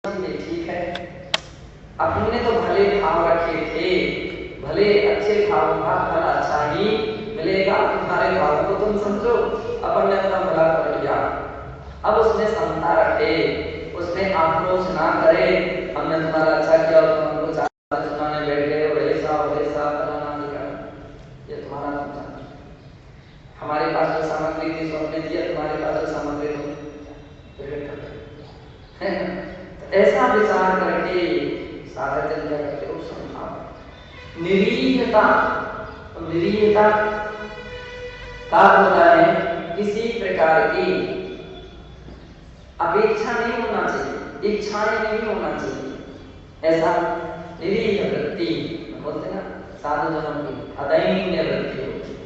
ये ठीक है, अपने तो भले भाव रखे थे, भले अच्छे भाव का फल अच्छा ही मिलेगा, तुम्हारे भाव को तुम समझो, अपन ने अपना भला कर लिया। अब उसने समता रखे, उसने आक्रोश ना करे, हमने तुम्हारा अच्छा किया और तुम हमको चार सुनाने बैठ गए और ऐसा फलाना दिखा, ये तुम्हारा नुकसान। हमारे पास जो सामग्री थी सो हमने दिया, तुम्हारे पास जो सामग्री तुम ऐसा विचार करके सारा जन क्या करते हो, समझाओ। निरीहता, निरीहता का होता है किसी प्रकार की अपेक्षा नहीं होना चाहिए, इच्छाएं नहीं होना चाहिए, ऐसा निरीह वृत्ति बोलते ना, साधु जनों की अदैन्य वृत्ति होती है।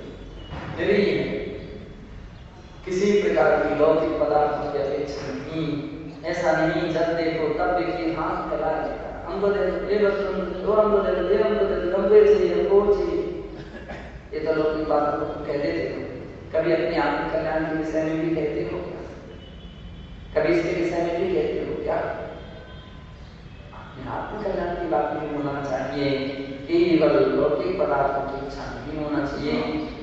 निरीह किसी प्रकार की लौकिक पदार्थों की अपेक्षा नहीं, ऐसा नहीं जब देखो तब देखिए हाथ फैला लेता, हमको दे दो ये वस्तु, वो हमको दे दो ये हमको दे दो, हमको ये चाहिए हमको वो चाहिए, ये तो लोग की बातों को कह देते हो। कभी अपने आत्म कल्याण के विषय में भी कहते हो, कभी इसके विषय में भी कहते हो क्या? अपने आत्म कल्याण की बात नहीं होना चाहिए, केवल लौकिक पदार्थों की इच्छा नहीं होना चाहिए।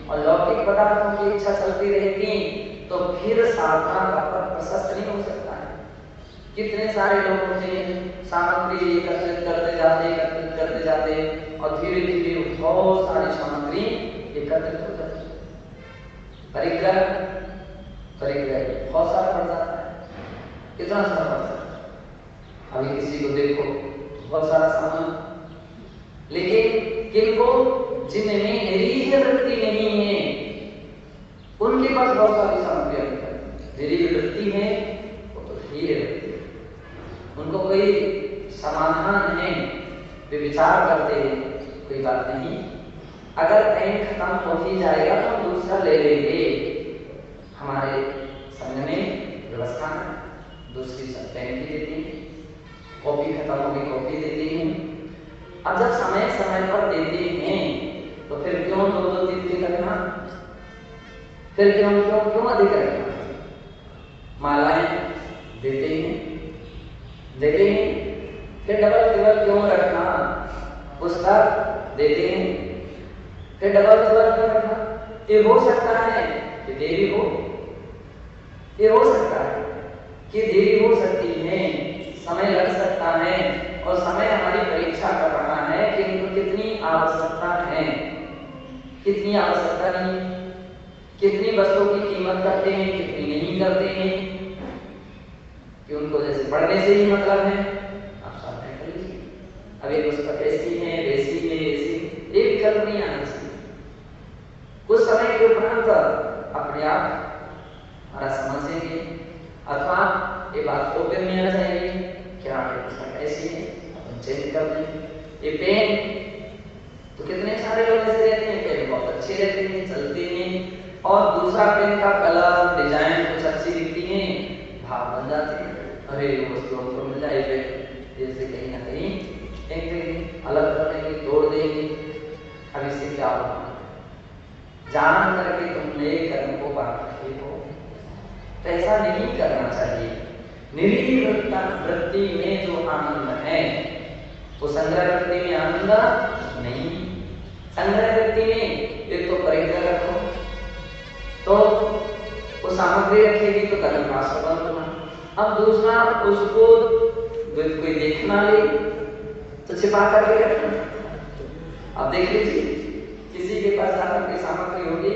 और लौकिक पदार्थों की इच्छा चलती रहेगी तो फिर साधना का पथ प्रशस्त नहीं हो सकता है। कितने सारे लोग होते हैं, सामग्री एकत्रित करते जाते और धीरे धीरे बहुत सारी सामग्री एकत्रित हो जाती है, परिग्रह बहुत सारा पड़ जाता है। कितना सारा पड़ जाता है? अभी किसी को देखो बहुत सारा सामान, लेकिन किनको जिनमें निरीह वृत्ति नहीं है उनके पास बहुत सारी सामग्री है, निरीह वृत्ति है वो तो धीरे वृत्ति, उनको कोई समाधान है, वे विचार करते हैं कोई बात नहीं, अगर पेन खत्म हो ही जाएगा तो हम दूसरा ले लेंगे। हमारे संघ में व्यवस्था में दूसरी सब पेन भी देती है, कॉपी खत्म हो गई कॉपी देती है। अब जब समय समय पर देते हैं तो फिर क्यों दो दो तीन तीन रखना, फिर क्यों क्यों क्यों अधिक रखना? मालाएं देते हैं, फिर डबल टेबल क्यों रखना? पुस्तक देते हैं, फिर डबल टेबल क्यों रखना? ये हो सकता है कि देरी हो, ये हो सकता है कि देरी हो सकती है, समय लग सकता है, और समय हमारी परीक्षा कर रहा है कि इनको कितनी आवश्यकता है, कितनी आवश्यकता नहीं, कितनी वस्तुओं की कीमत करते हैं, कितनी नहीं करते हैं, कि उनको जैसे पढ़ने से ही मतलब है, आप साथ में कर लीजिए। अब एक पुस्तक ऐसी है वैसी है ऐसी, एक विकल्प नहीं आना चाहिए। कुछ समय के उपरांत अपने आप हमारा समझेंगे, अथवा ये बात तो फिर नहीं आना चाहिए क्या पुस्तक ऐसी है चेंज कर दें। ये पेन तो कितने सारे लोग ऐसे रहते हैं, पेन बहुत अच्छे रहते हैं, चलते हैं, और दूसरा पेन का कलर डिजाइन कुछ अच्छी दिखती है, भाव बन जाते हैं, अरे वो वस्तु हमको मिल जाएगी, जैसे कहीं ना कहीं एक अलग कर देंगे, तोड़ देंगे। अब इससे क्या होगा? जान करके तुम नए कर्म को बांट रहे हो, तो ऐसा नहीं करना चाहिए। निरीह वृत्ति में जो आनंद है वो संग्रह वृत्ति में आनंद नहीं। संग्रह वृत्ति में एक तो परिग्रह रखो, तो वो सामग्री रखेगी तो कर्म का संबंध होना। अब दूसरा उसको कोई देखना ले तो छिपा करके रखना। अब देख लीजिए किसी के पास आकर कोई सामग्री होगी,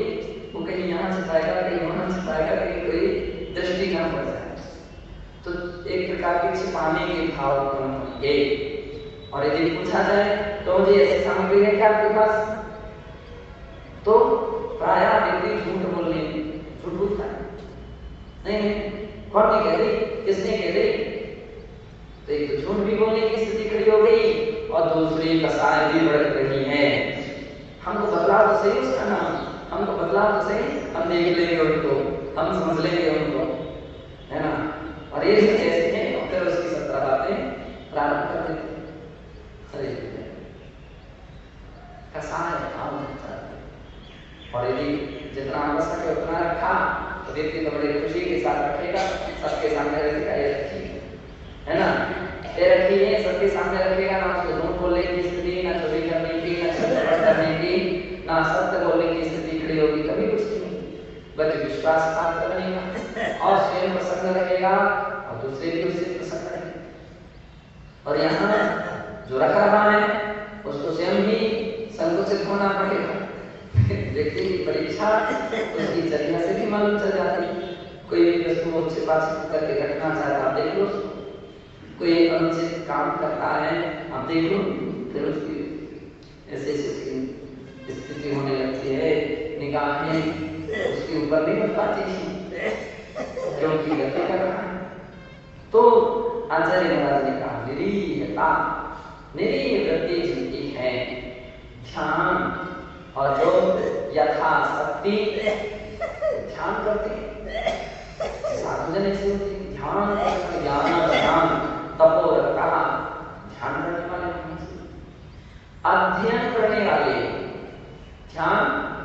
वो कहीं यहाँ छिपाएगा, कहीं वहां छिपाएगा, कहीं कोई दृष्टि न पड़ जाए, तो एक प्रकार के छिपाने के भाव उत्पन्न होंगे। और यदि पूछा जाए तो जी ऐसी सामग्री है क्या आपके पास, तो प्रायः व्यक्ति झूठ बोलने झूठ बोलता है, नहीं कौन नहीं कह रही, किसने कह रही, तो एक तो झूठ भी बोलने की स्थिति खड़ी हो गई और दूसरी कसाय भी बढ़ रही है। हमको बदलाव तो सही उसका नाम, हमको बदलाव तो सही, हम देख लेंगे उनको, हम समझ लेंगे उनको, है ना। और ये सब ऐसे हैं और फिर उसकी 17 बातें प्रारंभ कर देते हैं। अरे कसाय भाव होता है, और यदि जितना आवश्यक है उतना रखा तो व्यक्ति तो बड़े खुशी के साथ रखेगा, सबके सामने रखेगा, ये रखिए, है ना। ये रखिए, सबके सामने रखेगा, ना उसको झूठ बोलने की स्थिति, ना चोरी करने की, ना छल करने की, ना सत्य बोलने की स्थिति खड़ी होगी, कभी कुछ नहीं, बल्कि विश्वासघात बनेगा और स्वयं प्रसन्न रहेगा और दूसरे भी उससे प्रसन्न रहेंगे। और यहाँ जो रख रहा है उसको स्वयं भी संकुचित होना पड़ेगा। व्यक्ति की परीक्षा उसकी चर्या से भी मालूम चल जाती है। कोई भी वस्तु को छिपा करके रखना चाहता है, देख लो, कोई अनुचित काम करता है, आप देख लो, फिर उसकी ऐसे उसकी स्थिति होने लगती है, निगाहें उसके ऊपर नहीं बन पाती है, क्योंकि गलती कर रहा है। तो आचार्य महाराज ने कहा, निरीहता, निरीह वृत्ति जिनकी है, ध्यान और जो यथाशक्ति ध्यान करते हैं, साधुजन ऐसे होते हैं, ध्यान तपोरता, ध्यान करने वाले होने चाहिए, अध्ययन करने वाले, ध्यान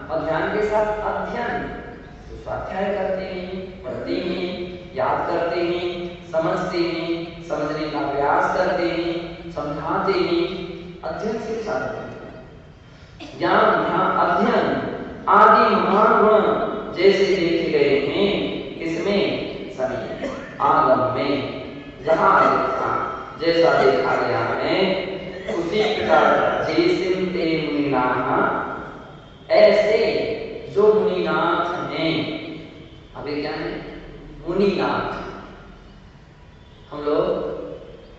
और ध्यान के साथ अध्ययन, तो स्वाध्याय करते हैं, पढ़ते हैं, याद करते हैं, समझते हैं, समझने का प्रयास करते हैं, समझाते हैं, अध्ययन से साधते हैं। ज्ञान, ध्यान, अध्ययन आदि महान गुण जैसे देखे गए हैं इसमें सभी आगम में जहाँ देखा जैसा देखा गया है, उसी प्रकार जैसे ते मुनिनाथ, ऐसे जो मुनिनाथ हैं, अभी क्या है मुनिनाथ, हम लोग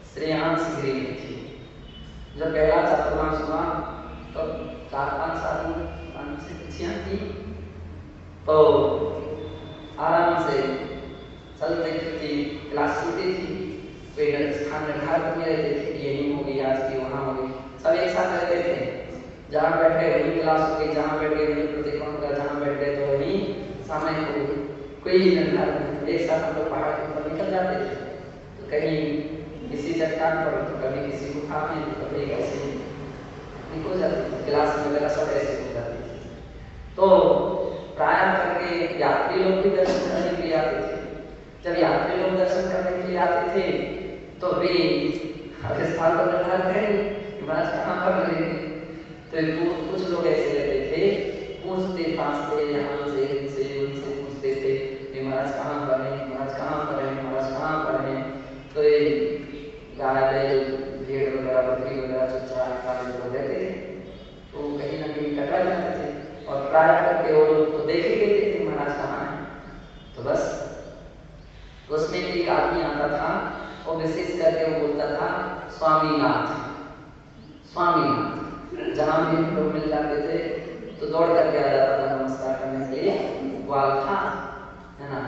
श्रेयांश गिरी में थे, जब पहला चातुर्मास हुआ तो 4-5 साल से बच्चियां थी, तो आराम से चलते फिरती क्लास चलती थी, कोई स्थान निर्धारित में रहते थे, ये नहीं होगी आज की, वहाँ होगी, सब एक साथ रहते थे, जहाँ बैठे वही क्लास हो गई, जहाँ बैठ गए वही प्रतिकोण का, जहाँ बैठ गए तो वही समय हो गई, कोई निर्धारित नहीं, एक साथ हम लोग पहाड़ के ऊपर निकल जाते थे, तो कहीं किसी चट्टान पर, तो कभी किसी गुफा में, तो कभी किसी निकल जाती थी, क्लास में वगैरह सब ऐसे हो जाती थी। तो प्राय करके यात्री लोग भी दर्शन करने के लिए आते थे, जब यात्री लोग दर्शन करने के लिए आते थे तो वे हर स्थान पर निर्धारित करेंगे महाराज कहाँ पर मिलेंगे, तो कुछ लोग ऐसे रहते थे, पूछते पाछते यहाँ से इनसे उनसे पूछते थे कि महाराज कहाँ पर हैं, महाराज कहाँ पर हैं, महाराज कहाँ पर हैं, तो ये गाय भेड़ वगैरह बकरी वगैरह चुपचाप काले लोग रहते थे, तो कहीं ना कहीं टकरा जाते थे और प्राय करके वो लोग तो देख ही लेते थे महाराज कहाँ हैं। तो बस उसमें एक आदमी आता था और विशेष करके वो बोलता था स्वामीनाथ, स्वामीनाथ, जहाँ भी लोग मिल जाते थे तो दौड़ करके आ जाता था नमस्कार करने के लिए, ग्वाल था, है ना,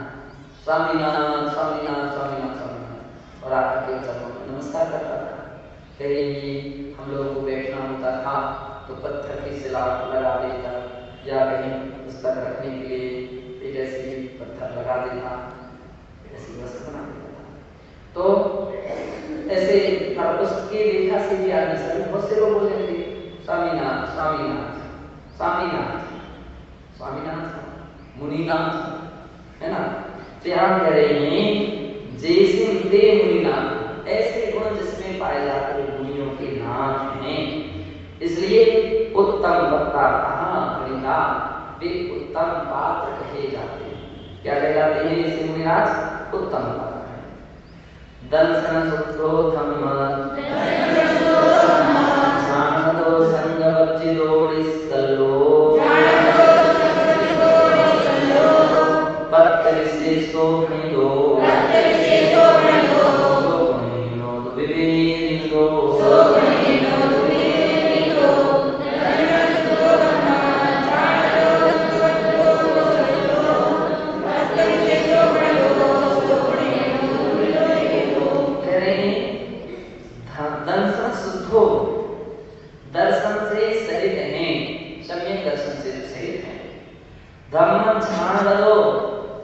स्वामीनाथ स्वामीनाथ स्वामीनाथ स्वामीनाथ, और आकर के चरणों में नमस्कार करता था। कहीं हम लोगों को बैठना होता था तो पत्थर की शिला लगा देता, या कहीं पुस्तक रखने के लिए एक ऐसी पत्थर लगा देता, ऐसी व्यवस्था बना देता था। तो ऐसे पुस्तक की रेखा से भी आदमी सभी बहुत से लोग बोलते थे स्वामीनाथ स्वामीनाथ स्वामीनाथ स्वामीनाथ मुनिनाथ, है ना, ध्यान करेंगे जैसे ते मुनिनाथ, ऐसे गुण जिसमें पाए जाते मुनियों के नाथ हैं, इसलिए उत्तम वक्ता कहाँ मुनिना, वे उत्तम पात्र कहे जाते हैं। क्या कहे जाते हैं ऐसे मुनिराज? उत्तम पात्र हैं। दर्शन सूत्रो धम्म ज्ञानदो संगवर्जितो निस्तलो पत्तरिसेसो भणिदो धर्म ध्यान दो,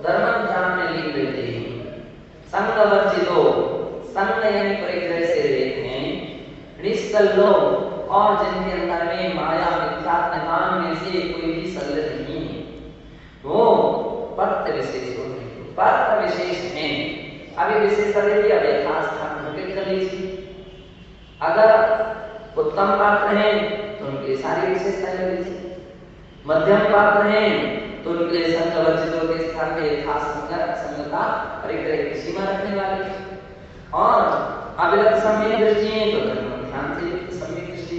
धर्म ध्यान में लीन रहते हैं, संग वर्जितो, संग यानी परिग्रह से रहते हैं, निस्तल्लो, और जिनके अंदर में माया मिथ्यात्मान में से कोई भी संलग्न नहीं है, वो पत्त विशेष होते हैं, पत्त विशेष हैं। अभी विशेष कर लीजिए, अब यथास्थान घटित कर लीजिए, अगर उत्तम पात्र हैं तो उनके लिए सारी विशेषताएं लगी, मध्यम पात्र हैं तो उनके लिए संगवर्जितों के स्थान पे खास संगता और एक तरह की सीमा रखने वाले, और अविरत सम्यक दृष्टि है तो ध्यान से युक्त सम्यक दृष्टि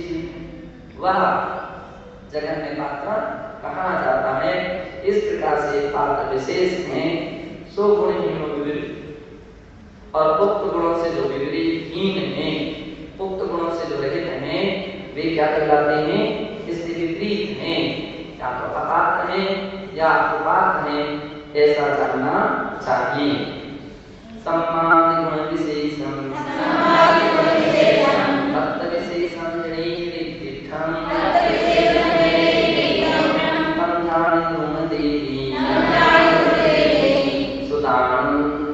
वह जगन्य पात्र कहा जाता है। इस प्रकार से पात्र विशेष हैं सो गुणहीनो विविध, और उक्त गुणों से जो विपरीत हीन हैं, उक्त गुणों से जो रहित हैं, वे क्या कहलाते हैं? इससे विपरीत हैं, या तो अपात्र हैं या कुपात्र हैं, ऐसा जानना चाहिए। सम्मानित गुण विशेषम तत्व विशेषम जनेहितं तन्नानि गुण देवी सुदानं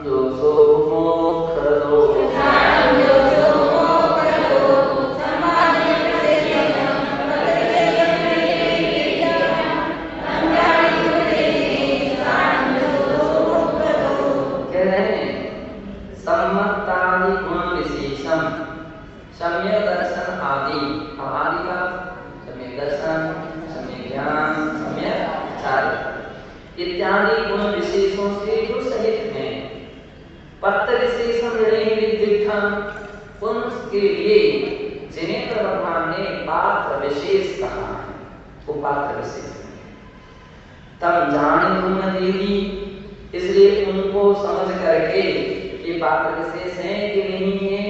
दोषो मोक्षदो सम्यक दर्शन आदि, आदि का सम्यक दर्शन, सम्यक ज्ञान, सम्यक चार्य इत्यादि गुण विशेषों से जो सहित हैं, पत्त विशेषम विद्विघ्नं, उनके लिए जिन्हें भगवान ने पात्र विशेष कहा है, वो पात्र विशेष तब जाने गुण देवी, इसलिए उनको समझ करके ये पात्र विशेष हैं कि नहीं है,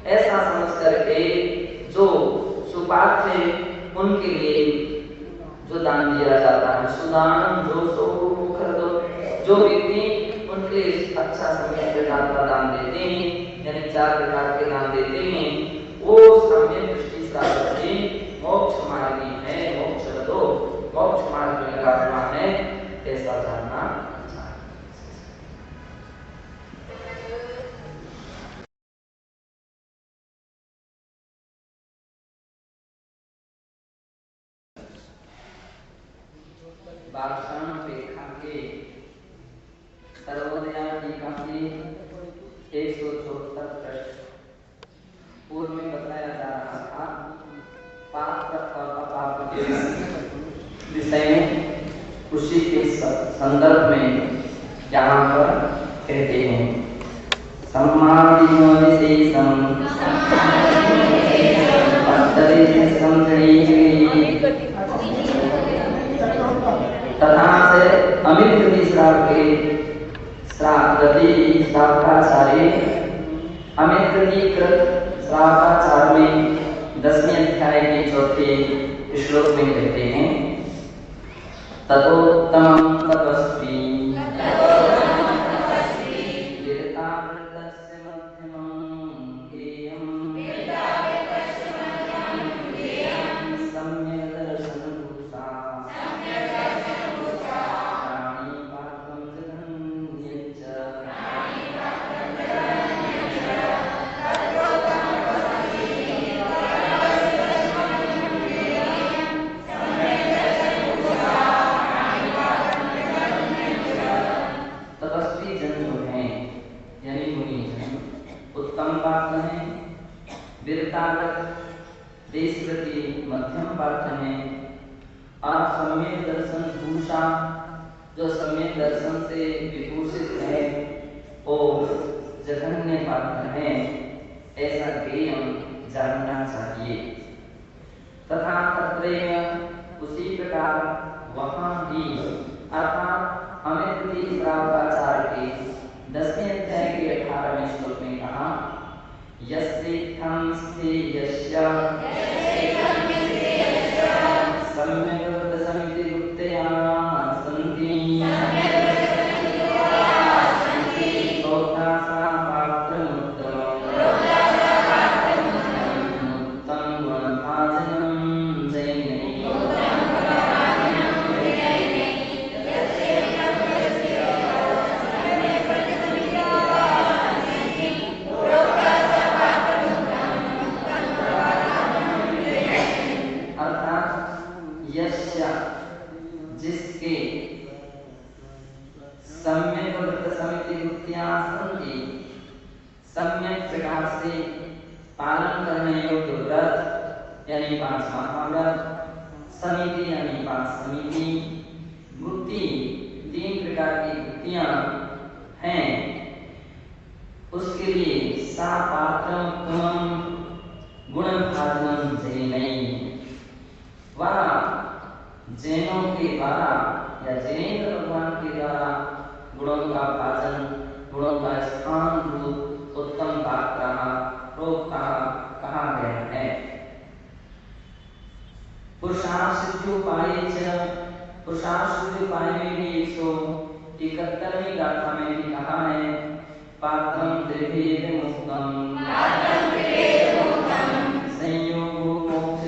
ऐसा समझ करके जो सुपात्र है उनके लिए जो दान दिया जाता है, सुदान जो सो खरदो, जो व्यक्ति उनके लिए अच्छा समय प्रकार का दान देते हैं, यानी 4 प्रकार के दान देते हैं, वो सम्यक दृष्टि से मोक्ष मार्गी है, मोक्ष दो मोक्ष मार्ग में लगा हुआ है, ऐसा जानना चाहिए। भाषण रेखा के सर्वोदय टीका के 174 पृष्ठ पूर्व में बताया जा रहा था पात्र और अपात्र के विषय में, उसी के संदर्भ में यहाँ पर कहते हैं सम्मानित विशेषम तथा से अमित गति श्राप के श्रापाचार्य अमित गति कृत श्रापाचार्य में 10वें अध्याय के 4थे श्लोक में कहते हैं ततोत्तमं तपस्वी मध्यम पात्र हैं, और सम्यक दर्शन भूषा जो सम्यक दर्शन से विभूषित है, वो जघन्य पात्र हैं, ऐसा ज्ञेयं जानना चाहिए। तथा तत्रैव उसी प्रकार वहाँ भी अर्थात अमित गति श्रापाचार्य के 10वें अध्याय के 18वें श्लोक में कहा यस्तेथं स्थेयस्य सम्यक् दर्शन्ति युक्तया सन्ति सोतासा पात्रमुत्तमम् उत्तमं गुणभाजनं जैनैः यानी 5 महाभारत, समिति यानी 5 समिति, गुत्ती 3 प्रकार की गुत्तियां हैं। उसके लिए सा पात्रम गुणभाजनम जैनई, वह जैनों के द्वारा या जैनेन्द्र भगवान के द्वारा गुणों का भाजन, गुणों का स्थान रूप उत्तम पात्र कहा गया है। पुरुषार्थ सिद्ध्योपाय में भी 171वीं गाथा में भी कहा है, पात्रम त्रिभेद मुक्तम संयोगो मोक्ष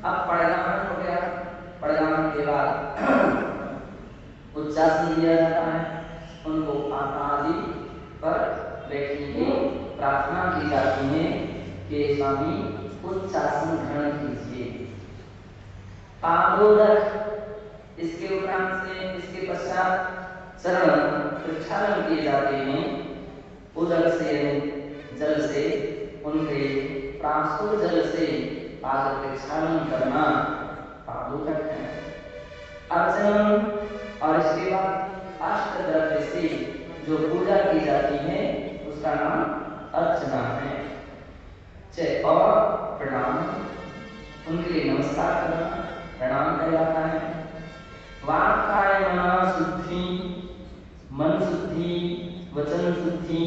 अब परिधान हो गया, परिधान के बाद उच्चासन दिया जाता है, उनको आदि पर बैठने की प्रार्थना की जाती है कि स्वामी उच्चासन ग्रहण कीजिए। पादोदक इसके उपरांत से इसके पश्चात चरण प्रक्षालन किए जाते हैं। उदक से जल से उनके प्रांसुर जल से पाद प्रक्षालन करना पादोदक है। अर्चन और इसके बाद अष्ट द्रव्य से जो पूजा की जाती है उसका नाम अर्चना है। और प्रणाम, उनके लिए नमस्कार करना प्रणाम कहलाता है। वाक् काय मन शुद्धि, मन शुद्धि, वचन शुद्धि,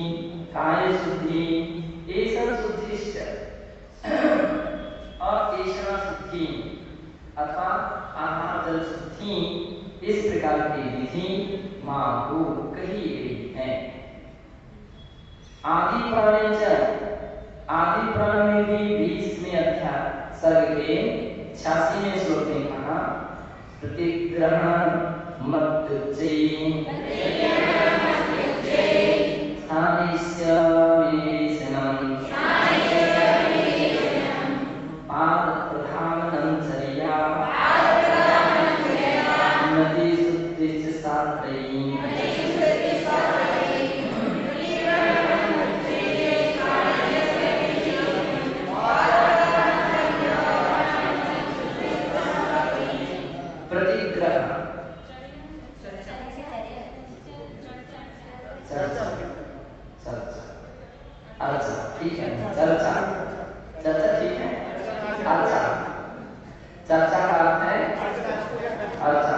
काय शुद्धि, ऐसा शुद्धिश्च और ऐसा शुद्धि अथवा आहार जल शुद्धि, इस प्रकार की विधि माहू कही गई है। आदि प्राण में भी 20वें अध्याय सर्ग के 86वें श्लोक में कहा प्रतिग्रहण मत्युच्चैः स्थानेस्य विवेचनम् पाद प्रधानं चर्या नदी शुद्धिश्च सात्रयी। ठीक है, चर्चा ठीक है। चर्चा का अर्थ है अर्चा।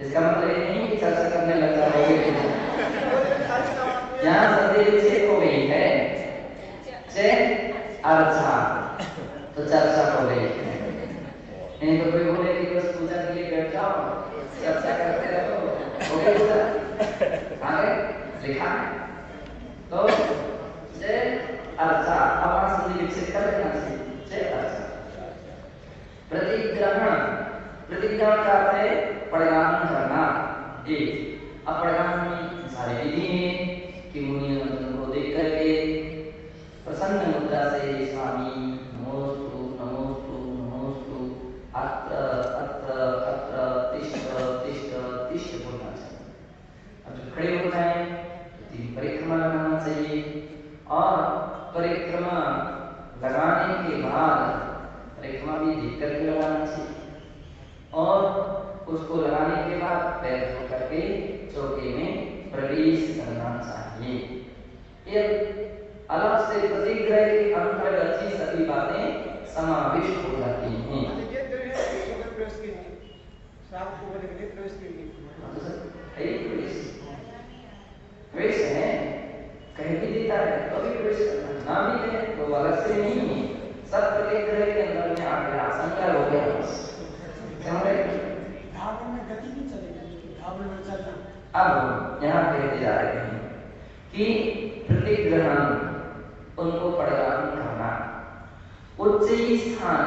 इसका मतलब ये नहीं कि चर्चा करने लग जाओगे। यहाँ सदैव से हो गई है अर्चा, तो चर्चा हो गई है। नहीं तो कोई बोले कि बस पूजा के लिए बैठ जाओ चर्चा करते रहो, हो गई पूजा। आगे लिखा है तो अर्चा, अब संधि विकसित कर लेना चाहिए। अर्चा प्रतिग्रहण का अर्थ है प्रदान करना। एक अप्रदान में सारी विधि है कि मुनि को देख करके प्रसन्न मुद्रा से स्वामी नमोस्तु नमोस्तु नमोस्तु अत्र अत्र अत्र तिष्ठ तिष्ठ तिष्ठ बोलना चाहिए। अब जब खड़े हो जाए परिक्रमा लगाना चाहिए और परिक्रमा लगाने के बाद परिक्रमा भी देख करके लगाना चाहिए और उसको लगाने के बाद पैर धो करके चौके में प्रवेश करना चाहिए। ये अलग से प्रतिग्रह के अंतर्गत ही सभी बातें समाविष्ट हो जाती हैं। प्रवेश है, कहीं भी देता है तो भी प्रवेश करना, ना भी है तो अलग से नहीं है। सब प्रतिग्रह के अंदर में आ गया, संकर हो गया बस। अब यहाँ कहते जा रहे हैं कि प्रतिग्रहण उनको प्रदान करना, उच्च स्थान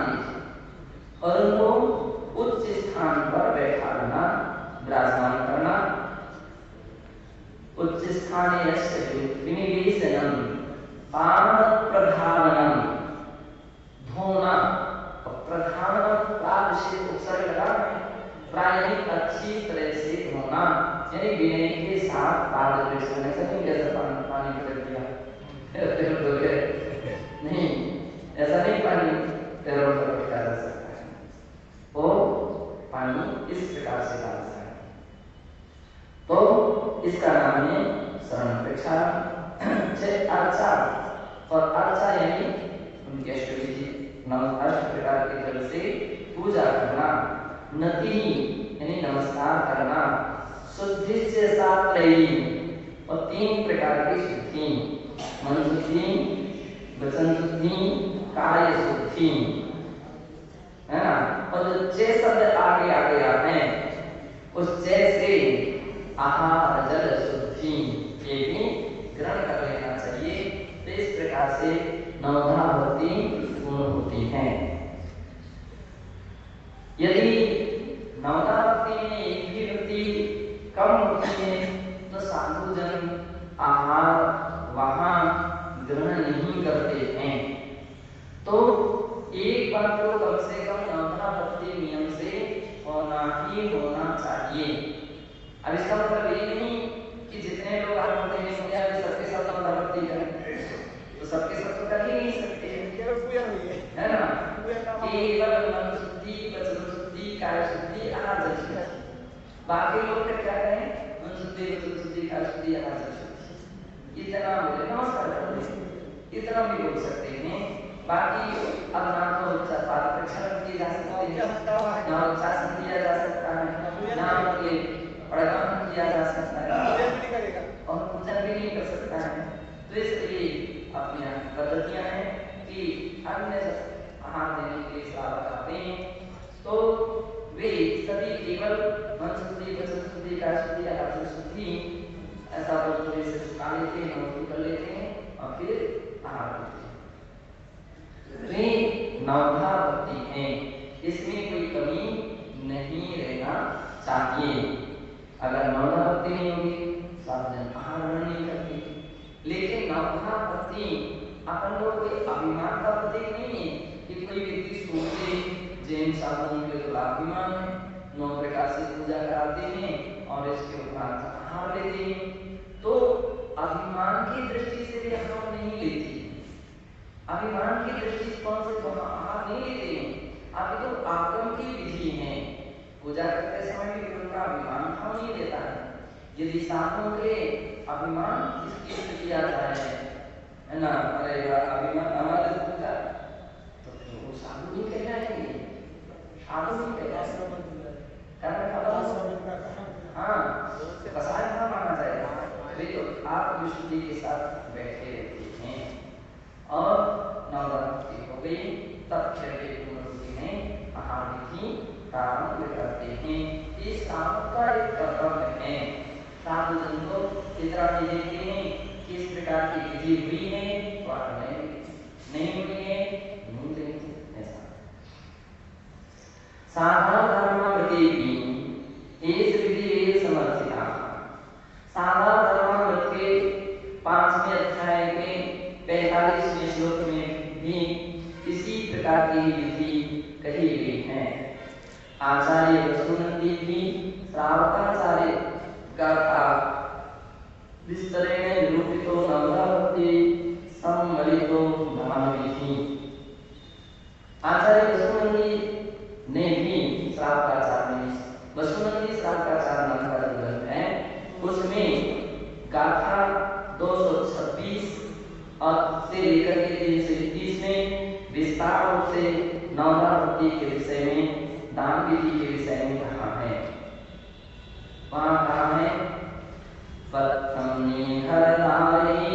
और उनको उच्च स्थान पर बैठाना, विराजमान करना। उच्च स्थाने विनिवेशनम पाद प्रधानम, धोना प्रधानम प्राग से उपसर्ग लगाना, प्रायः अच्छी तरह से धोना, यानी विनय के साथ पाद प्रक्षालन। ऐसा नहीं जैसा पानी पकड़ दिया फिर धो गए, नहीं ऐसा नहीं पानी पैरों पर पकड़ा जा सकता है। वो पानी इस प्रकार से डालता है तो इसका नाम है शरण प्रक्षालन। अर्चा और अर्चा यानी उनकी अष्टविधि अष्ट प्रकार के जल से पूजा करना, नति यानी नमस्कार करना, शुद्धि से साथ रही और 3 प्रकार की शुद्धि, मन शुद्धि, वचन शुद्धि, काय शुद्धि, है ना। और जो 6 शब्द आगे आगे आते हैं उस 6 से आहार जल शुद्धि ये भी ग्रहण कर लेना चाहिए। तो इस प्रकार से नवधा भक्ति पूर्ण होती है। यदि नवधा भक्ति कम होती है तो साधु जन आहार वहां ग्रहण नहीं करते हैं। तो एक बार तो कम से कम नामधापत्ति नियम से होना ही होना चाहिए। अब इसका मतलब ये नहीं कि जितने लोग आते हैं सबके सब नामधापत्ति करें, तो सबके सब तो कर ही नहीं सकते, है ना। केवल मन शुद्धि, वचन शुद्धि, काय शुद्धि, आहार शुद्धि। बाकी लोग क्या करें? मन शुद्धि, वचन शुद्धि, काय शुद्धि, आहार शुद्धि, इतना बोले, नमस्कार बोले, इतना भी बोल सकते हैं। बाकी अब ना तो पाद प्रक्षालन की जा सकती है, ना उच्चारण किया जा सकता है, ना उनके प्रणाम किया जा सकता है, और पूजा भी नहीं कर सकता है। तो इसलिए अपनी पद्धतियां हैं कि अन्य आहार देने के लिए श्रावक आते हैं तो वे सभी केवल मन शुद्धि, वचन शुद्धि, काय शुद्धि, आहार शुद्धि ऐसा बोलते से सुखा लेते हैं, नमस्ते कर लेते हैं और फिर आहार देते हैं। वे नामधापत्ति हैं, इसमें कोई कमी नहीं रहना चाहिए। अगर नामधापत्ति नहीं होगी साधन आहार ग्रहण नहीं करते। लेकिन नामधापत्ति अपन लोग कोई अभिमान का प्रतीक नहीं है कि कोई व्यक्ति सोचे जैन साधुओं के तो अभिमान है, 9 प्रकार से पूजा कराते हैं और इसके उपरांत आहार लेते हैं, तो अभिमान की दृष्टि से भी आहार नहीं लेती। अभिमान की दृष्टिकोण से तो आहार नहीं लेते हैं। अभी तो आगम की विधि है, पूजा करते समय भी उनका अभिमान भाव नहीं लेता है। यदि साधुओं के अभिमान इसकी स्थिति आ जाए, है ना, अरे अभिमान हमारे पूजा तो वो साधु नहीं कहलाएंगे, साधु नहीं कहलाएंगे, हाँ कसाय ना माना जाएगा। वे तो आप विशुद्धि के साथ बैठे रहते हैं और नवरात्रि हो गई तब फिर के पुनरुक्ति में आहार विधि प्रारंभ करते हैं। इस काम का एक कर्तव्य है। साधु जन को चित्रा भी देते हैं किस प्रकार की विधि हुई है, तो नहीं हुई है नहीं देते ऐसा। साधारण प्रतीकी इस विधि समर्थिता। साधारण के 5वें अध्याय के 45वें श्लोक में भी इसी प्रकार की विधि कही गई है। आचार्य वसुनंदी भी श्रावकाचार्य गाथा विस्तरेण निरूपितो नामधापत्ति सम्मिलितो नामविधि। आचार्य वसुनंदी ने भी वसुनंदी श्रावकाचार्य नाम का ग्रंथ है, उसमें गाथा 226 और से लेकर के 331 में विस्तार रूप से नामधापत्ति के विषय में, दान विधि के विषय में कहा है। वहां कहा है पत्नी हरनारी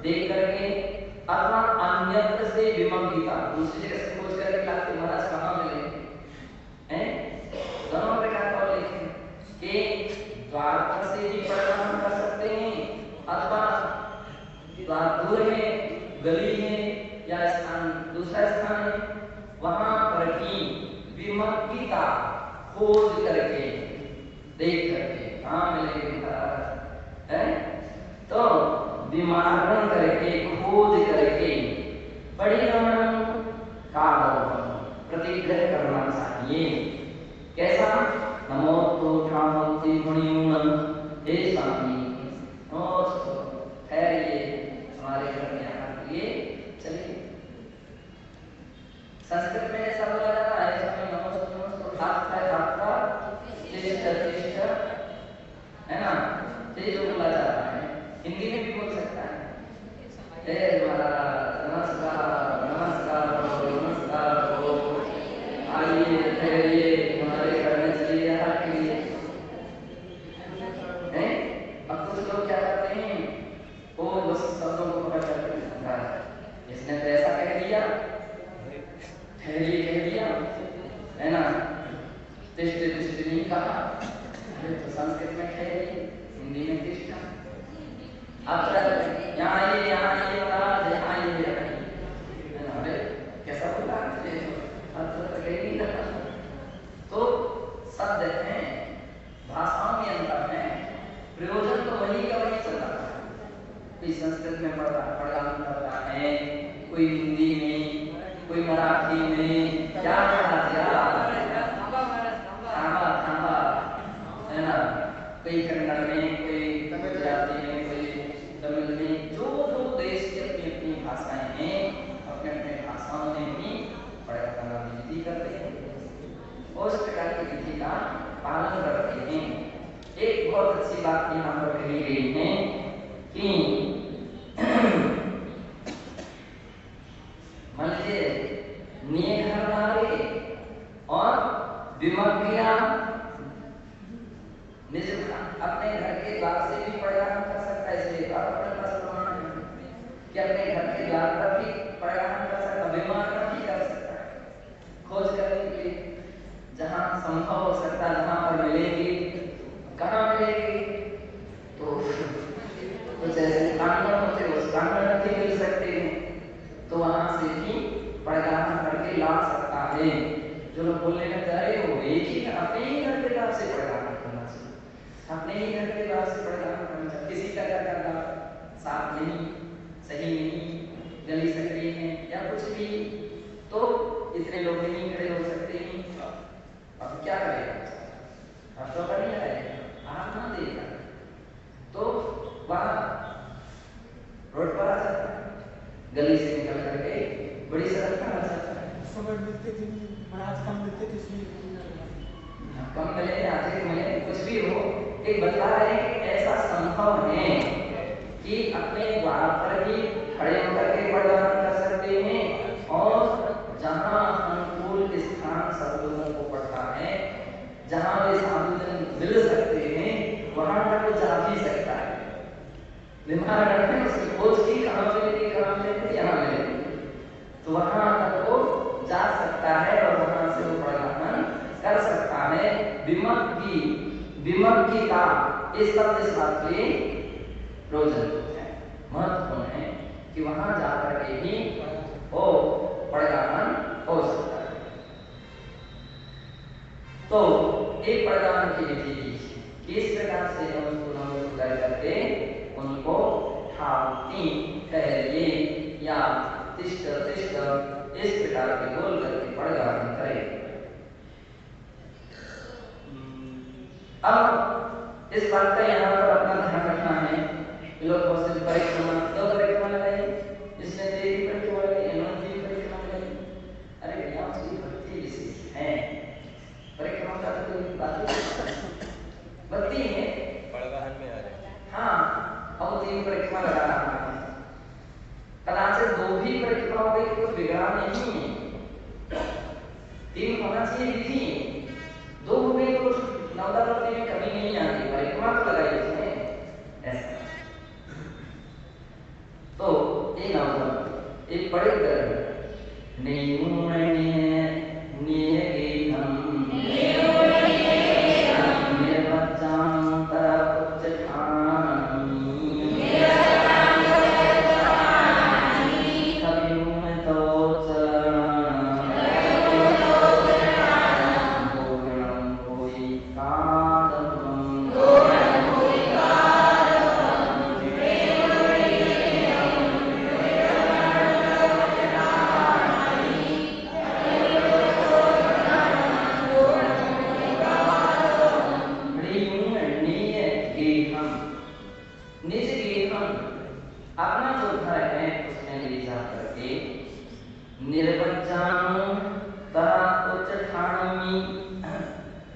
देख करके अथवा अन्यत्र से विमंगिता, दूसरी जगह से खोज करके लाते महाराज कहाँ मिले हैं, दोनों प्रकार का लिखे कि द्वार पर से भी प्रणाम कर सकते हैं अथवा द्वार दूर है, गली में या स्थान दूसरा स्थान है, वहां पर भी विमंगिता खोज करके देख करके कहाँ मिलेगा है, तो विमारण करके खोज करके बड़ी प्रतिग्रह करना चाहिए। कैसा? नमो तो ठामोति गुणियुमन हे स्वामी ठहरिए, हमारे घर में आने के लिए चलिए। महाराज नमस्कार नमस्कार नमस्कार हो, आइए ठहरिए, हमारे घर में चलिए यहाँ के लिए। अब कुछ लोग क्या करते हैं, वो बस शब्दों को पकड़ करते हैं, इसने तो ऐसा कह दिया, ठहरिए कह दिया, है ना, तिष्ठे तिष्ठे नहीं कहा, अरे तो संस्कृत में ठहरिए, हिंदी में तिष्ठा। आप यहाँ आइए महाराज, यहाँ आइए, अरे कैसा बोला, तो शब्द है, भाषाओं के अंतर है, प्रयोजन तो वही का वही चल रहा है। कोई संस्कृत में पढ़ता है, कोई हिंदी में, कोई मराठी में, क्या पढ़ा दिया, थांबा, है ना, कोई कन्नड़ में, कोई गुजराती में, कोई तमिल में, जो देश की अपनी अपनी भाषाएं हैं, अपने अपने भाषाओं में भी पढ़ाई करना विधि करते हैं और उस प्रकार की विधि का पालन करते हैं। एक बहुत अच्छी बात यहाँ पर कही गई है कि मान लीजिए नियघरनारे और विमग्रिया अपने घर के द्वार से भी परिणाम कर सकता है, इसलिए कि अपने घर के द्वार पर भी परिणाम कर सकता है, विमग्न भी कर सकता है, खोज करने के लिए जहाँ संभव हो सकता है, जहाँ पर मिलेगी, कहाँ मिलेगी, तो कुछ ऐसे कांगड़ होते हैं, उस कांगड़ में भी मिल सकते हैं, तो वहां से भी परिणाम करके ला सकता है। जो लोग बोलने में डरे हो, एक ही अपने ही घर के द्वार से परिणाम करना चाहिए, अपने ही घर के द्वार से परिणाम करना चाहिए, किसी का घर का द्वार साफ नहीं, सही नहीं, गली सकरी है या कुछ भी, तो इतने लोग नहीं खड़े हो सकते हैं, अब क्या करेगा, अब तो नहीं आएगा, आप ना देगा, तो वहां रोड पर आ जाता है, गली से निकल करके बड़ी सड़क पर आ जाता है। समय मिलते थे, महाराज कम मिलते थे, इसलिए कम मिले आधे मिले, कुछ भी हो, एक बता रहे हैं ऐसा संभव है कि अपने द्वार पर भी खड़े होकर के प्रदान कर सकते हैं, और जहां अनुकूल स्थान सब लोगों को पड़ता है, जहां वे साधुजन मिल सकते हैं, वहां तक जा भी सकता है। दिमाग रखने उसकी खोज की, कहाँ मिलेगी, कहाँ मिलेगी, यहाँ मिलेगी, तो वहां तक वो जा सकता है और वहां से वो परिणाम कर सकता है। विमग्गी का इस शब्द इस बात के प्रयोजन है, महत्वपूर्ण है कि वहां जाकर के ही वो परिणाम हो सकता है। तो एक परिणाम की विधि किस प्रकार से उनको करके उनको ठावती ठहरिए या तिष्ठ तिष्ठ इस प्रकार के बोल करके परिणाम करें। अब इस बात का यहाँ पर अपना ध्यान रखना है, लोग बहुत से परिक्रमा, दो परिक्रमा लगाई, इसने देवी परिक्रमा लगाई, इन्होंने देवी परिक्रमा लगाई, अरे भैया उसकी भक्ति विशेष है, परिक्रमा का तो कोई बात नहीं, भक्ति है, परिवहन में आ जाए, हाँ, और देवी परिक्रमा लगा रहा है, कदाचित दो भी परिक्रमा हो गई तो बिगड़ा नहीं है, तीन होना चाहिए विधि, दो हो गई तो नवरात्रि में कभी नहीं आती, परिक्रमा तो लगाई उसने ऐसा। तो एक नवरात्र एक बड़े कर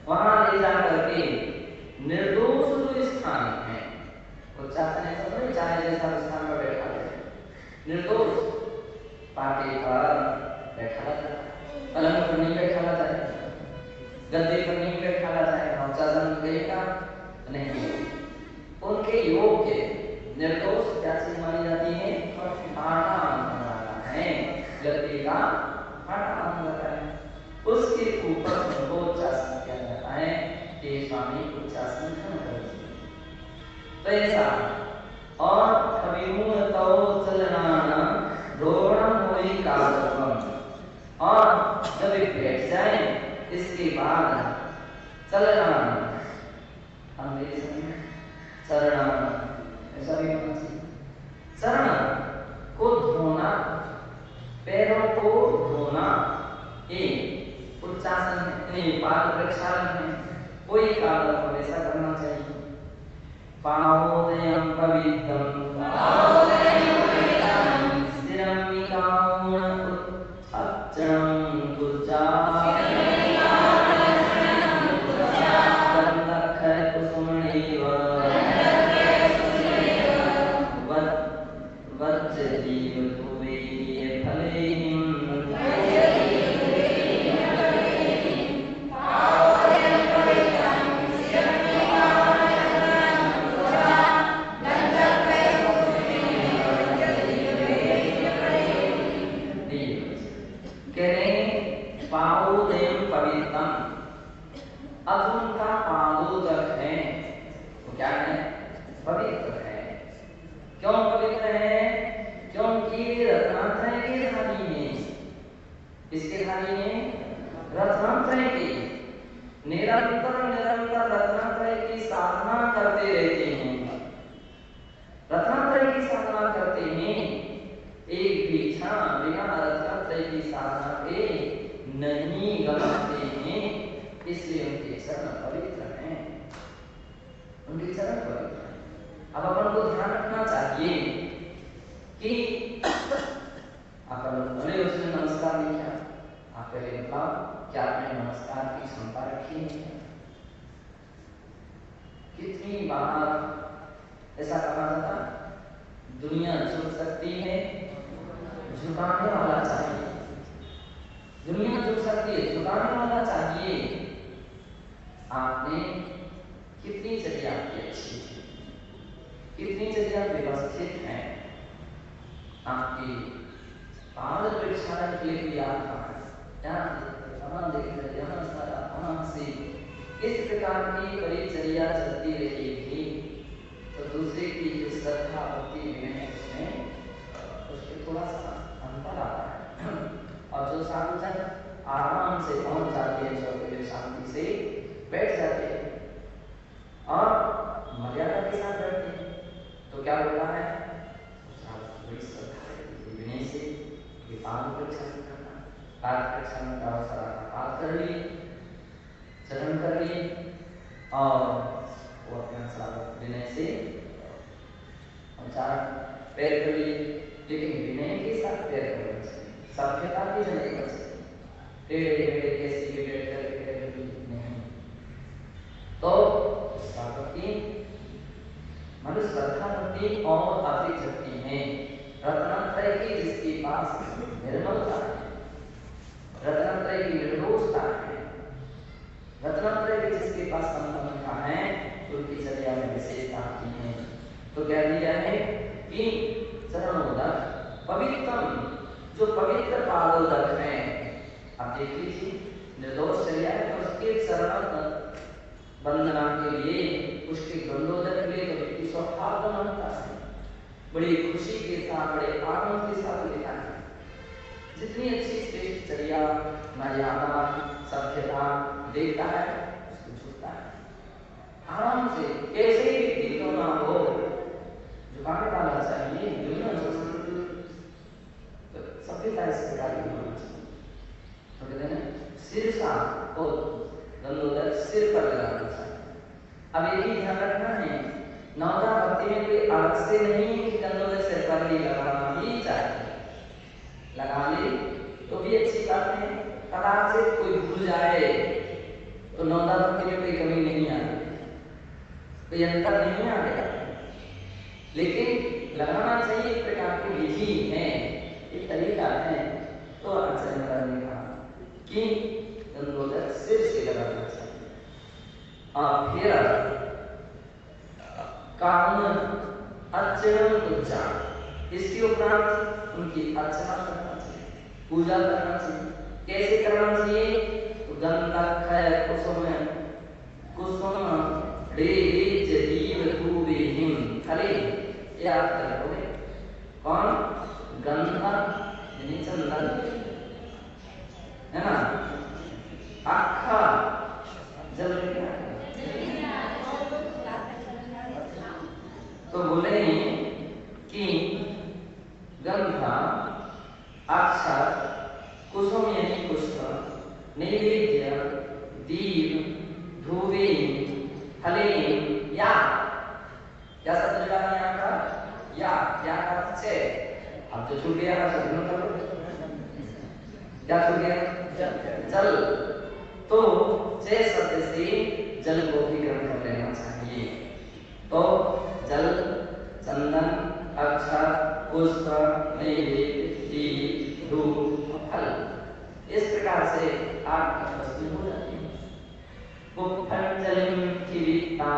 वहां ले जा करके निर्दोष जो स्थान है, वो चाहते हैं सब चाहे जैसा स्थान पर बैठा है, निर्दोष पार्टी पर बैठा रहता है, पलंग पर नहीं बैठा रहता है, गद्दे पर नहीं बैठा रहता है, नौचादन देगा नहीं। उनके योग्य निर्दोष क्या चीज मानी जाती है? आटा बनाना है, गद्दे का आटा बनाना है, उसके ऊपर उनको उच्चासन किया जाता है कि स्वामी उच्चासन कर दीजिए। तो ऐसा और कविमूल तो चलना धोरण होई कालम, और जब बैठ जाए इसके बाद चलना अंग्रेजी में चरणा, ऐसा भी होना चाहिए, चरण को धोना, पैरों को धोना, एक उच्चासन नहीं, पाद प्रक्षालन है, कोई काल हमेशा करना चाहिए। पावोदयं पवित्रं स्थिरं विकाउण उत्थानं कुजा कंदख कुसुमणीव वज्रदीव धुवेय फलेहिं लेकिन लगाना चाहिए एक प्रकार की विधि है, एक तरीका है तो आचरण करने का कि गंधोदक सिर से लगाना चाहिए और फिर काम अर्चन पूजा इसके उपरांत उनकी अर्चना करना चाहिए, पूजा करना चाहिए। कैसे करना चाहिए? तो गंधक है कुसुम रेज दीव धूवे हिम खले याद करोगे कौन? गंधक यानी चंदन है ना, आखा जल तो बोले कि गंधा अक्षर कुसुम यानी पुष्प नैवेद्य दीप धूवे फले या क्या शब्द लगाना है यहाँ का? या का से अब जो छूट गया शब्द करो क्या छूट गया? जल। तो जय शब्द से जल को भी ग्रहण कर लेना चाहिए। तो जल, चंदन, अक्षर, पुष्प, नैवेद्य, दीप, धूप, फल इस प्रकार से आठ वस्तु हो जाती है। पुष्पांजलिं किरीटा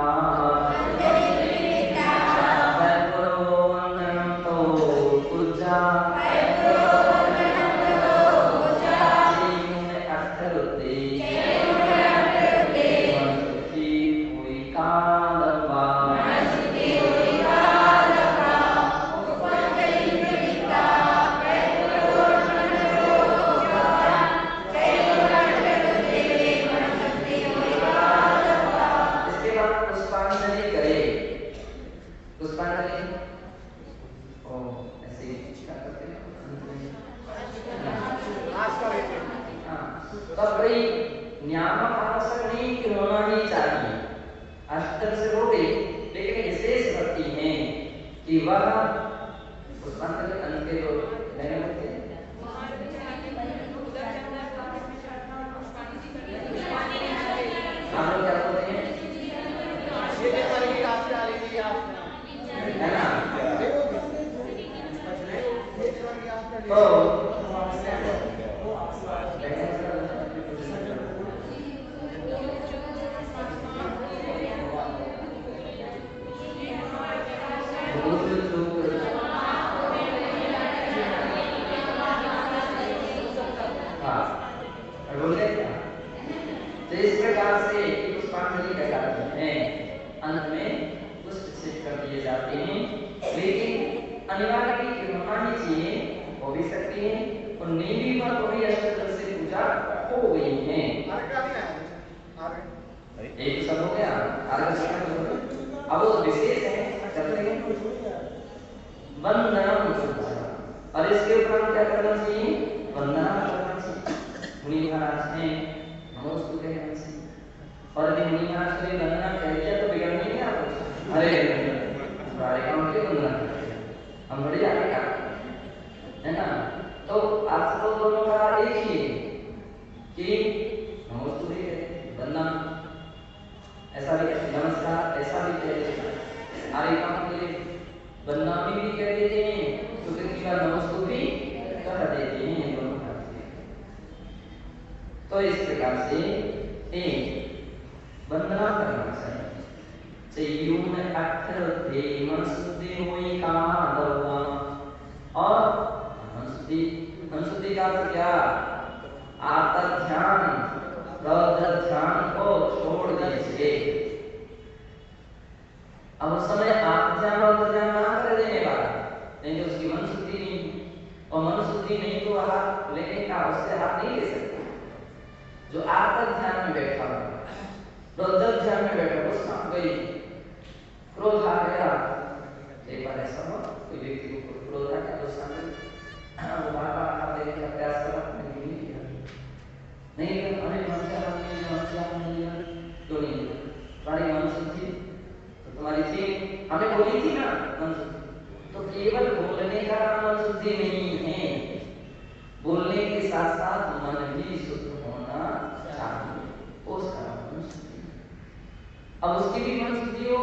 अब उसकी भी मन शुद्धि हो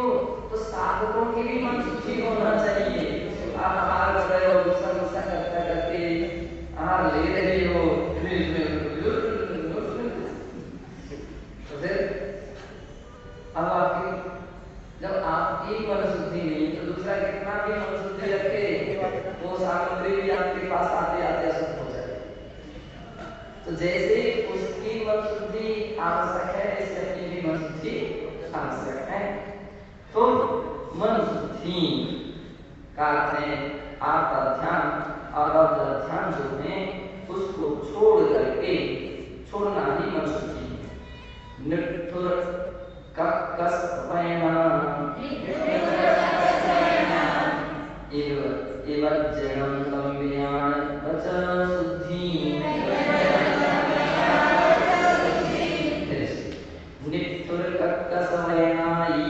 तो साधकों की भी मन शुद्धि होना चाहिए। आप बाहर कर रहे हो गुस्सा गुस्सा करते करते वो सामग्री भी आपके पास आते आते अशुद्ध हो जाए। तो जैसे उसकी मन शुद्धि आवश्यक है, ऐसे अपनी भी मन शुद्धि आवश्यक है। तो मन शुद्धि का आपका ध्यान और ध्यान जो है उसको छोड़ करके, छोड़ना ही मन शुद्धि है। निठुर ककस्वैना इवज्जनं गम्भीरान वचन शुद्धि। निठुर ककस्वैनाई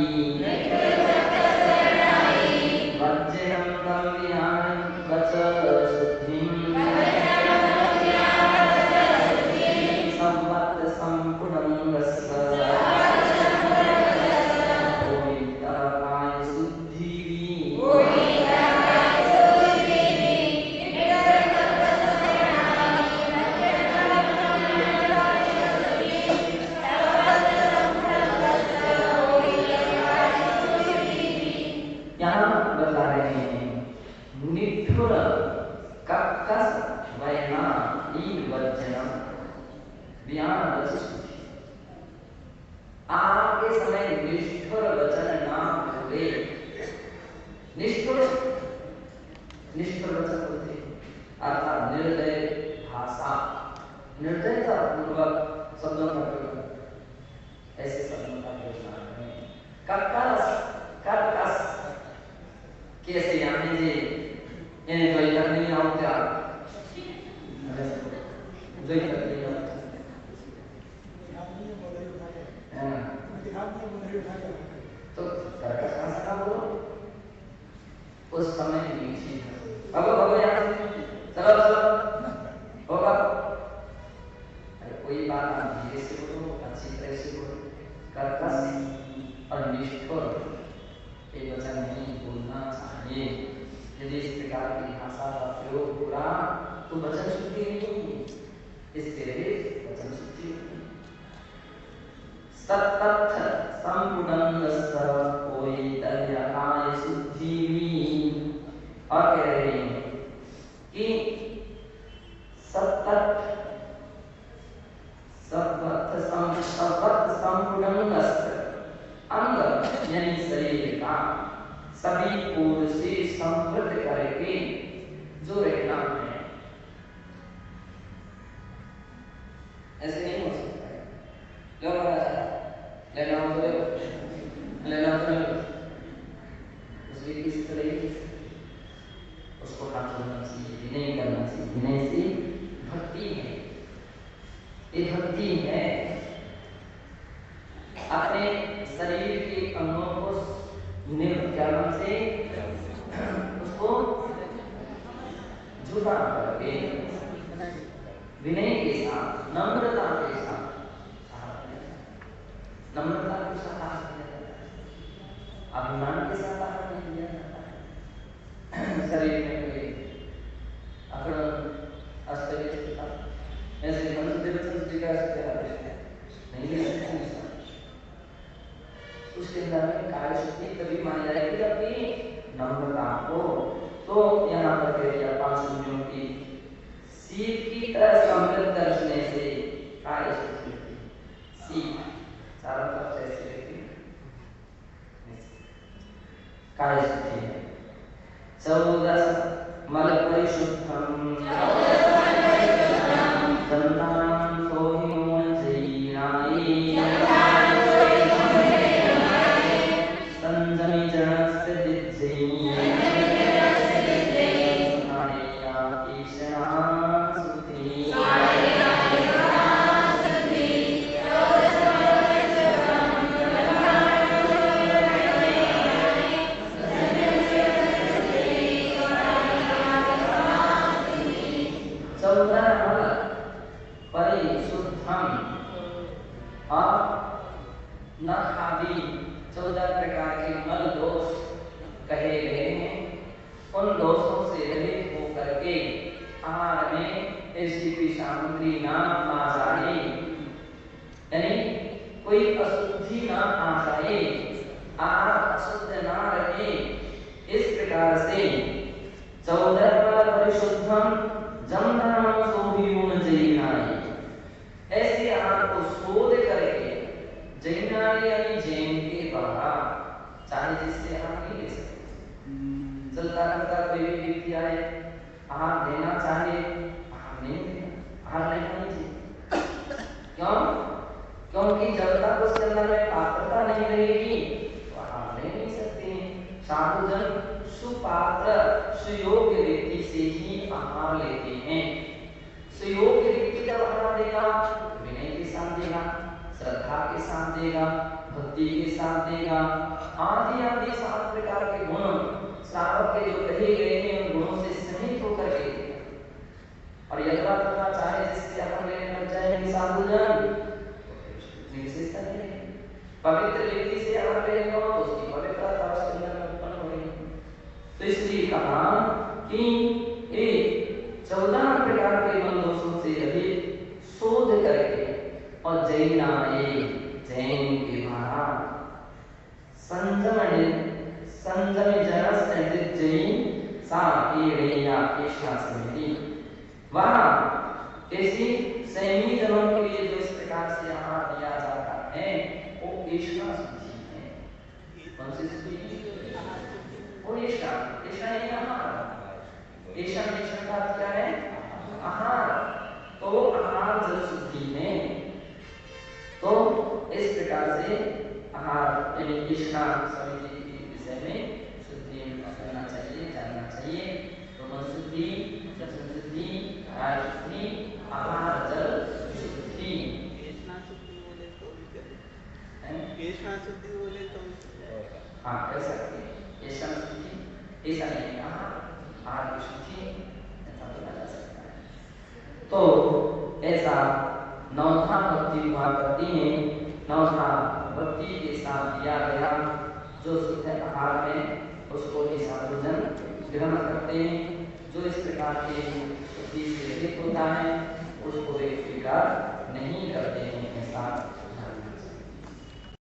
वज्जनं गम्भीरान वचन शुद्धि। संवत् संपूर्णं रस आपके समय निष्ठुर वचन ना बोले। निष्ठुर वचन बोलते अर्थात निर्दय भाषा, निर्दयता पूर्वक शब्दों का प्रयोग, ऐसे शब्दों का प्रयोग करें। कर्कश कैसे यानी जी यानी द्वैत नहीं होता, द्वैत नहीं होता। तो कर्कश भाषा बोलो उस समय मीठी भगो यहाँ चलो होगा। अरे कोई बात आप धीरे से बोलो, अच्छी तरह से बोलो। कर्कश और निष्ठुर ये वचन नहीं बोलना चाहिए। यदि इस प्रकार की भाषा का प्रयोग होगा तो वचन शुद्धि नहीं होगी, इसके लिए वचन शुद्धि होगी। सत्तथ संपूर्णं रस कोई तन्यकाय शुद्धि। और कह रहे हैं कि सत्तथ संपूर्णं रस अंग यानी शरीर का सभी ओर से समृद्ध करके जो रहना है, ऐसे नहीं हो सकता है। लेना उसकी किस तरह उसको हाथ जोड़ना चाहिए, विनय करना चाहिए। विनय से भक्ति है, ये भक्ति है। अपने शरीर के अंगों को निर्व्याम से उसको जुटा करके विनय के साथ, नम्रता के साथ, नम्रता के साथ आहार किया जाता है, अभिमान के साथ आहार नहीं किया जाता है। शरीर में कोई अकड़न अस्तव्यस्त था, ऐसे मनुष्य नहीं ले सकते। उसके अंदर में कार्य शक्ति तभी मानी जाएगी अपनी नम्रता को। तो यहाँ पर कह दिया 5 इंद्रियों की सीप की तरह समृद्ध दर्शने से कार्य शक्ति, सीप चारों तरफ से ऐसे कार्य शक्ति है। 14 मल परिशुद्धम संतान सोहिमोन जयिनाई संजमी जनस्य दिज्जयी आनेया ईशना सुति। परिशुद्धम और न खादी 14 प्रकार के मल दोष कहे गए हैं। उन दोषों से रहित होकर के आहार में ऐसी कोई सामग्री ना आ जाए, यानी कोई अशुद्धि ना आ जाए, आहार अशुद्ध ना रहे, इस प्रकार से चौधर्म परिशुद्धम जमधर्म सोभियून जैनाय। ऐसे आहार को शोध करके जैनाय यानी जैन के द्वारा चाहे जिससे आहार नहीं ले सकते। चलता करता कोई भी व्यक्ति आए आहार देना चाहे आहार नहीं देना, आहार नहीं होनी चाहिए। क्यों? क्योंकि जब तक उसके अंदर में पात्रता नहीं रहेगी तो आहार ले नहीं सकते। साधुजन सुपात्र सुयोग्य व्यक्ति से ही आहार लेते हैं। सुयोग्य व्यक्ति जब आहार देगा विनय के साथ देगा, श्रद्धा के साथ देगा, भक्ति के साथ देगा, आदि आदि 7 प्रकार के गुण श्रावक के जो कहे गए हैं उन गुणों से सहित होकर के देगा। और यदि तथा चाहे जिससे आहार लेने लग जाएंगे साधुजन विशेषता नहीं रहेगी। पवित्र व्यक्ति से आहार लेगा तो उसकी पवित्रता उसके अंदर में उत्पन्न होगी। तो इसलिए कहा कि ये 14 प्रकार के दोषों से अधिक शोध करके और जैनाय जैन के द्वारा संजम जनस जैन सा एड़ेया पेशा समिति। वहाँ ऐसी सैमी जनों के लिए जो इस प्रकार से आहार दिया जाता है वो पेशा शुद्धि है। कौन सी शुद्धि? वो पेशा नहीं आहार। पेशा का अर्थ क्या है? आहार। तो आहार जल शुद्धि है। तो इस प्रकार से आहार यानी पेशा समिति के विषय में शुद्धि करना चाहिए, जानना चाहिए। तो मन शुद्धि, दर्शन शुद्धि, आहार शुद्धि, आहार जल शुद्धि। हाँ कर सकते हैं। पेशा शुद्धि ऐसा नहीं कहा, आहार की शुद्धि ऐसा बोला जा सकता है। तो ऐसा नौथा भक्ति हुआ करती है। नौथा भक्ति के साथ दिया गया जो शुद्ध आहार है उसको भी साधुजन ग्रहण करते हैं। जो इस प्रकार के शुद्धि से रहित होता है उसको वे स्वीकार नहीं करते हैं। ऐसा